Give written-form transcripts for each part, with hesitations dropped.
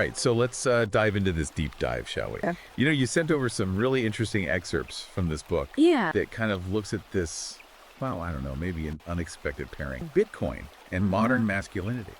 right, so let's dive into this deep dive, shall we? Yeah. You know, you sent over some really interesting excerpts from this book Yeah. that kind of looks at this, well, I don't know, maybe an unexpected pairing. Bitcoin and modern masculinity.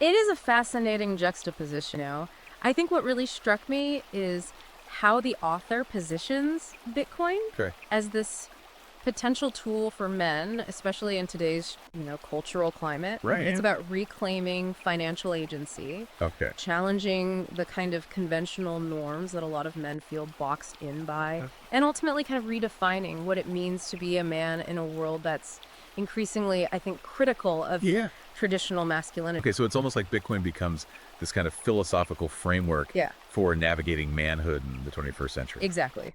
It is a fascinating juxtaposition, I think what really struck me is how the author positions Bitcoin Okay. as this potential tool for men, especially in today's, cultural climate. Right. It's about reclaiming financial agency, Okay. challenging the kind of conventional norms that a lot of men feel boxed in by, and ultimately kind of redefining what it means to be a man in a world that's increasingly, I think, critical of traditional masculinity. Okay, so it's almost like Bitcoin becomes this kind of philosophical framework for navigating manhood in the 21st century. Exactly.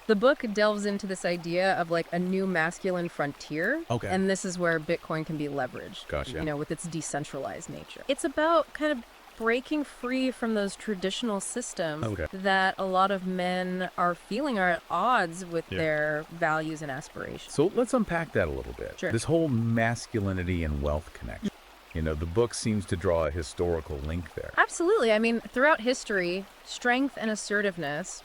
The book delves into this idea of like a new masculine frontier. Okay. And this is where Bitcoin can be leveraged. Gotcha. With its decentralized nature. It's about kind of breaking free from those traditional systems that a lot of men are feeling are at odds with their values and aspirations. So let's unpack that a little bit. Sure. This whole masculinity and wealth connection. The book seems to draw a historical link there. Absolutely. I mean, throughout history, strength and assertiveness,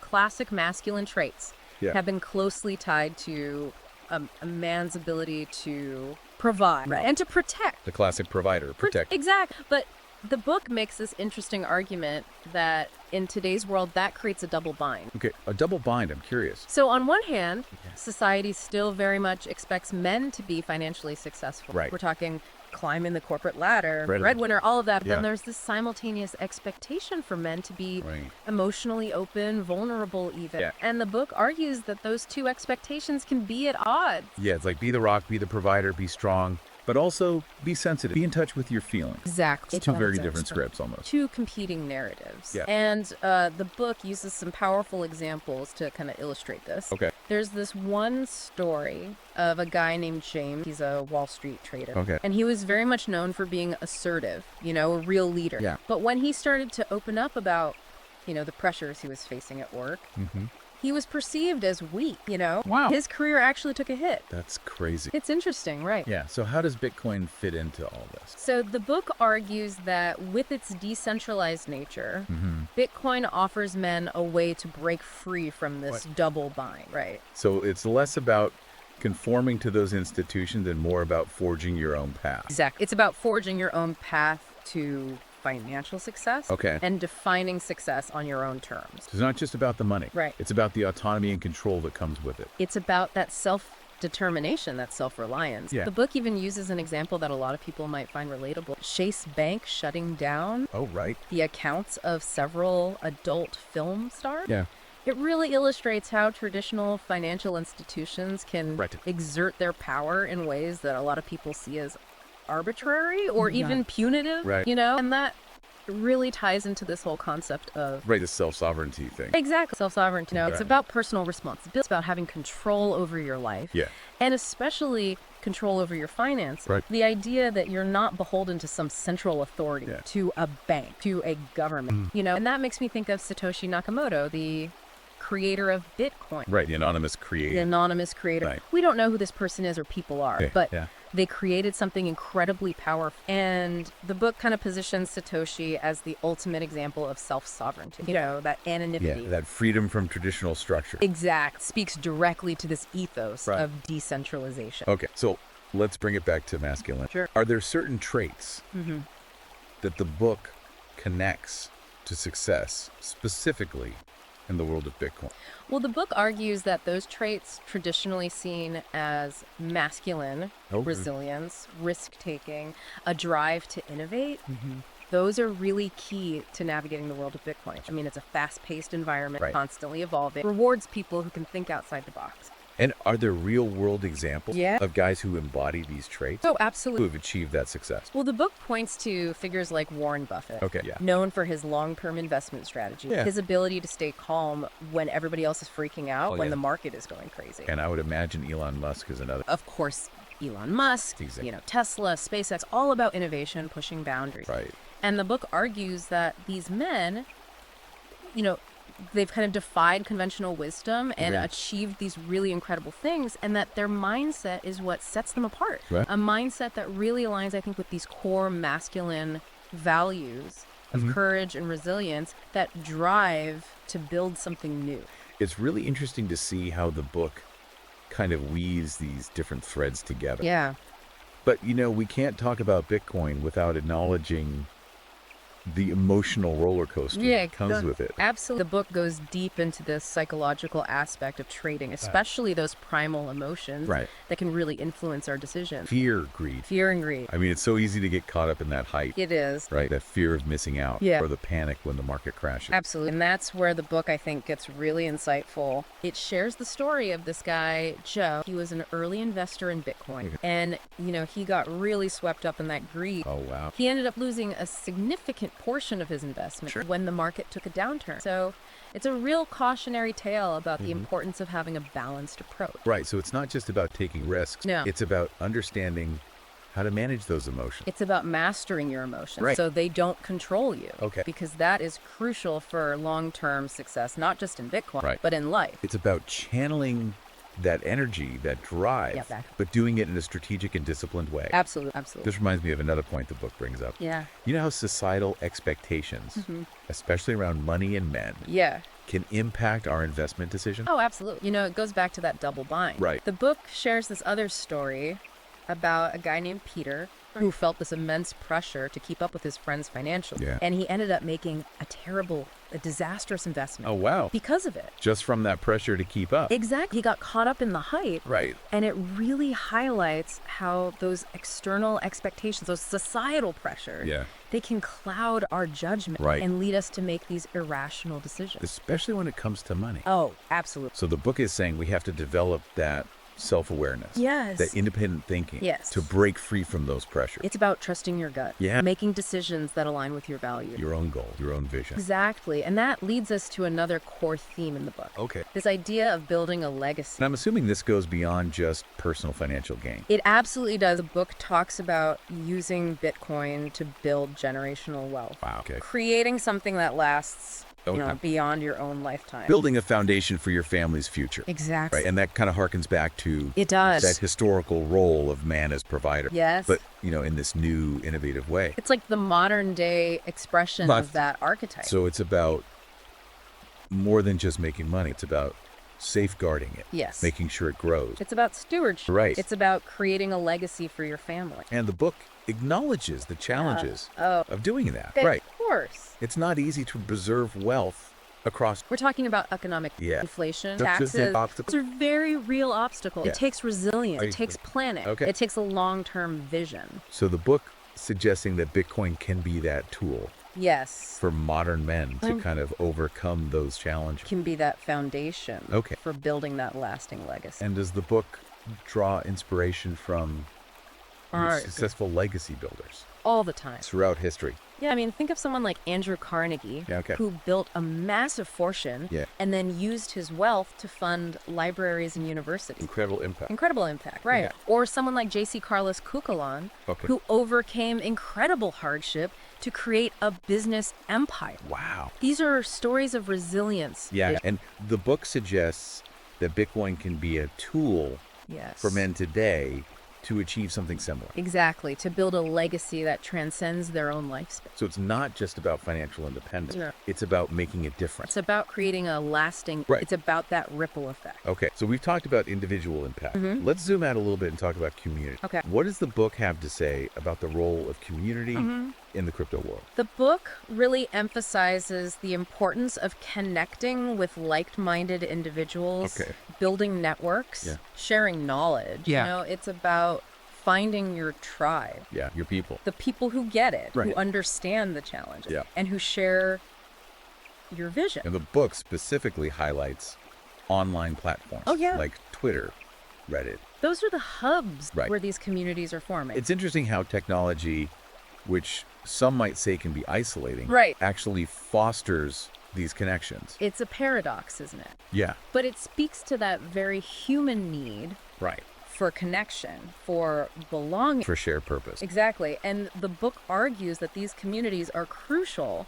classic masculine traits have been closely tied to a man's ability to provide and to protect. The classic provider, protect. Exactly. But the book makes this interesting argument that in today's world, that creates a double bind. Okay, a double bind, I'm curious. So on one hand, society still very much expects men to be financially successful. Right. We're talking climbing the corporate ladder, Right. breadwinner, all of that. But Yeah. then there's this simultaneous expectation for men to be emotionally open, vulnerable even. Yeah. And the book argues that those two expectations can be at odds. Yeah, it's like be the rock, be the provider, be strong, but also be sensitive. Be in touch with your feelings. Exactly. It's two very different scripts almost. Two competing narratives. Yeah. And the book uses some powerful examples to kind of illustrate this. Okay. There's this one story of a guy named James. He's a Wall Street trader. Okay. And he was very much known for being assertive, a real leader. Yeah. But when he started to open up about, the pressures he was facing at work, he was perceived as weak, Wow. His career actually took a hit. That's crazy. It's interesting, right? Yeah, so how does Bitcoin fit into all this? So the book argues that with its decentralized nature, Bitcoin offers men a way to break free from this double bind, right? So it's less about conforming to those institutions and more about forging your own path. Exactly. It's about forging your own path to financial success and defining success on your own terms. It's not just about the money. Right. It's about the autonomy and control that comes with it. It's about that self-determination, that self-reliance. Yeah. The book even uses an example that a lot of people might find relatable. Chase Bank shutting down Oh, right. the accounts of several adult film stars. Yeah. It really illustrates how traditional financial institutions can exert their power in ways that a lot of people see as arbitrary or even punitive, Right. And that really ties into this whole concept of Right, the self-sovereignty thing. exactly self-sovereignty. It's Right. about personal responsibility. It's about having control over your life. Yeah. And especially control over your finances. Right. The idea that you're not beholden to some central authority, to a bank, to a government, and that makes me think of Satoshi Nakamoto, the creator of Bitcoin. Right, the anonymous creator. The anonymous creator. Right. We don't know who this person is or people are, but yeah. they created something incredibly powerful. And the book kind of positions Satoshi as the ultimate example of self-sovereignty. That anonymity. Yeah, that freedom from traditional structure. Exact. Speaks directly to this ethos Right. of decentralization. Okay, so let's bring it back to masculine. Sure. Are there certain traits that the book connects to success, specifically in the world of Bitcoin? Well, the book argues that those traits traditionally seen as masculine, resilience, risk-taking, a drive to innovate, those are really key to navigating the world of Bitcoin. I mean, it's a fast-paced environment, constantly evolving, rewards people who can think outside the box. And are there real-world examples Yeah. of guys who embody these traits, Oh, who absolutely. have achieved that success? Well, the book points to figures like Warren Buffett, Okay, yeah. known for his long-term investment strategy, Yeah. his ability to stay calm when everybody else is freaking out, Oh, when yeah. the market is going crazy. And I would imagine Elon Musk is another. Of course, Elon Musk, Exactly. Tesla, SpaceX, all about innovation, pushing boundaries. Right. And the book argues that these men, they've kind of defied conventional wisdom and achieved these really incredible things, and that their mindset is what sets them apart. Right. A mindset that really aligns, I think, with these core masculine values of courage and resilience that drive to build something new. It's really interesting to see how the book kind of weaves these different threads together. Yeah. But, we can't talk about Bitcoin without acknowledging the emotional roller coaster that comes with it. Absolutely. The book goes deep into this psychological aspect of trading, especially those primal emotions that can really influence our decisions. Fear, greed. Fear and greed. I mean, it's so easy to get caught up in that hype. It is. Right? That fear of missing out or the panic when the market crashes. Absolutely. And that's where the book, I think, gets really insightful. It shares the story of this guy, Joe. He was an early investor in Bitcoin. And, he got really swept up in that greed. Oh, wow. He ended up losing a significant portion of his investment when the market took a downturn. So it's a real cautionary tale about the importance of having a balanced approach. Right. So it's not just about taking risks. No. It's about understanding how to manage those emotions. It's about mastering your emotions so they don't control you. Okay. Because that is crucial for long-term success, not just in Bitcoin, but in life. It's about channeling that energy, that drive, but doing it in a strategic and disciplined way. Absolutely. Absolutely. This reminds me of another point the book brings up. Yeah. You know how societal expectations, especially around money and men, can impact our investment decisions? Oh, absolutely. It goes back to that double bind. Right. The book shares this other story about a guy named Peter who felt this immense pressure to keep up with his friends financially. Yeah. And he ended up making a disastrous investment. Oh, wow. Because of it. Just from that pressure to keep up. Exactly. He got caught up in the hype. Right. And it really highlights how those external expectations, those societal pressures, they can cloud our judgment and lead us to make these irrational decisions. Especially when it comes to money. Oh, absolutely. So the book is saying we have to develop that self-awareness. Yes. That independent thinking. Yes. To break free from those pressures. It's about trusting your gut. Yeah. Making decisions that align with your values. Your own goal, your own vision. Exactly. And that leads us to another core theme in the book. Okay. This idea of building a legacy. And I'm assuming this goes beyond just personal financial gain. It absolutely does. The book talks about using Bitcoin to build generational wealth. Wow. Okay. Creating something that lasts beyond your own lifetime. Building a foundation for your family's future. Exactly. Right. And that kind of harkens back to that historical role of man as provider. Yes. But, in this new innovative way. It's like the modern day expression of that archetype. So it's about more than just making money. It's about safeguarding it. Yes. Making sure it grows. It's about stewardship. Right. It's about creating a legacy for your family. And the book acknowledges the challenges of doing that. Right. Of course. It's not easy to preserve wealth across. We're talking about economic inflation, taxes. Those are very real obstacles. It takes resilience. It takes planning. It takes a long-term vision. So the book suggesting that Bitcoin can be that tool. Yes. For modern men to kind of overcome those challenges. Can be that foundation for building that lasting legacy. And does the book draw inspiration from successful legacy builders? All the time. Throughout history. Yeah, I mean, think of someone like Andrew Carnegie, who built a massive fortune and then used his wealth to fund libraries and universities. Incredible impact. Incredible impact, right. Yeah. Or someone like J.C. Carlos Cucolon, who overcame incredible hardship to create a business empire. Wow. These are stories of resilience. Yeah, and the book suggests that Bitcoin can be a tool for men today to achieve something similar. Exactly, to build a legacy that transcends their own lifespan. So it's not just about financial independence. No. It's about making a difference. It's about creating a lasting, it's about that ripple effect. Okay, so we've talked about individual impact. Let's zoom out a little bit and talk about community. Okay. What does the book have to say about the role of community in the crypto world? The book really emphasizes the importance of connecting with like-minded individuals, building networks, sharing knowledge. It's about finding your tribe. Yeah, your people. The people who get it, who understand the challenges, and who share your vision. And the book specifically highlights online platforms. Like Twitter, Reddit. Those are the hubs where these communities are forming. It's interesting how technology, which some might say can be isolating, actually fosters these connections. It's a paradox, isn't it? Yeah. But it speaks to that very human need for connection, for belonging. For shared purpose. Exactly. And the book argues that these communities are crucial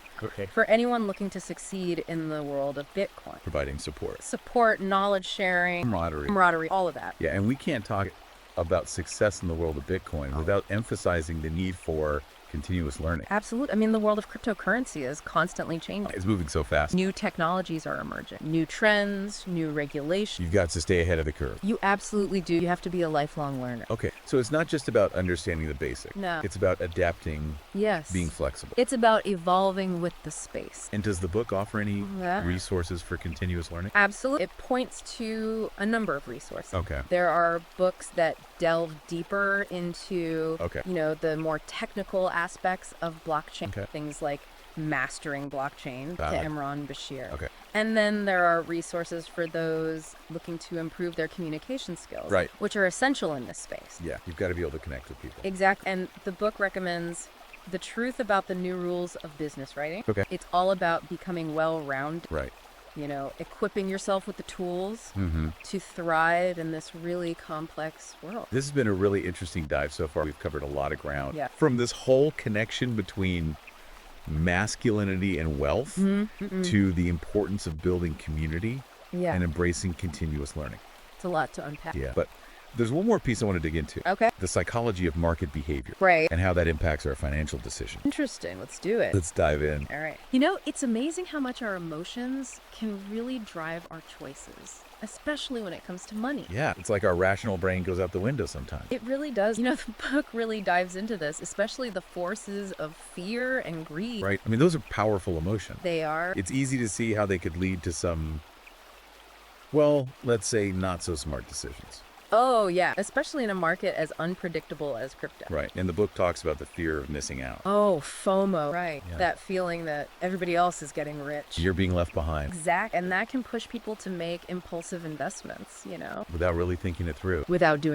for anyone looking to succeed in the world of Bitcoin. Providing support. Support, knowledge sharing, camaraderie, all of that. Yeah, and we can't talk about success in the world of Bitcoin without emphasizing the need for continuous learning. Absolutely. I mean, the world of cryptocurrency is constantly changing. It's moving so fast. New technologies are emerging, new trends, new regulations. You've got to stay ahead of the curve. You absolutely do. You have to be a lifelong learner. Okay, so it's not just about understanding the basic. No. It's about adapting, Yes. being flexible. It's about evolving with the space. And does the book offer any Yeah. resources for continuous learning? Absolutely. It points to a number of resources. Okay. There are books that delve deeper into, Okay. the more technical aspects of blockchain. Okay. Things like Mastering Blockchain Got to it. Imran Bashir. Okay. And then there are resources for those looking to improve their communication skills, Right. which are essential in this space. Yeah, you've got to be able to connect with people. Exactly. And the book recommends The Truth About the New Rules of Business Writing. Okay. It's all about becoming well-rounded, Right. equipping yourself with the tools Mm-hmm. to thrive in this really complex world. This has been a really interesting dive so far. We've covered a lot of ground. Yeah. From this whole connection between masculinity and wealth to the importance of building community Yeah. and embracing continuous learning. It's a lot to unpack. Yeah. But there's one more piece I want to dig into. Okay. The psychology of market behavior. Right. And how that impacts our financial decisions. Interesting. Let's do it. Let's dive in. All right. It's amazing how much our emotions can really drive our choices, especially when it comes to money. Yeah. It's like our rational brain goes out the window sometimes. It really does. The book really dives into this, especially the forces of fear and greed. Right? I mean, those are powerful emotions. They are. It's easy to see how they could lead to some, well, let's say not so smart decisions. Oh, yeah. Especially in a market as unpredictable as crypto. Right. And the book talks about the fear of missing out. Oh, FOMO. Right. Yeah. That feeling that everybody else is getting rich. You're being left behind Exact. And that can push people to make impulsive investments, without really thinking it through. without doing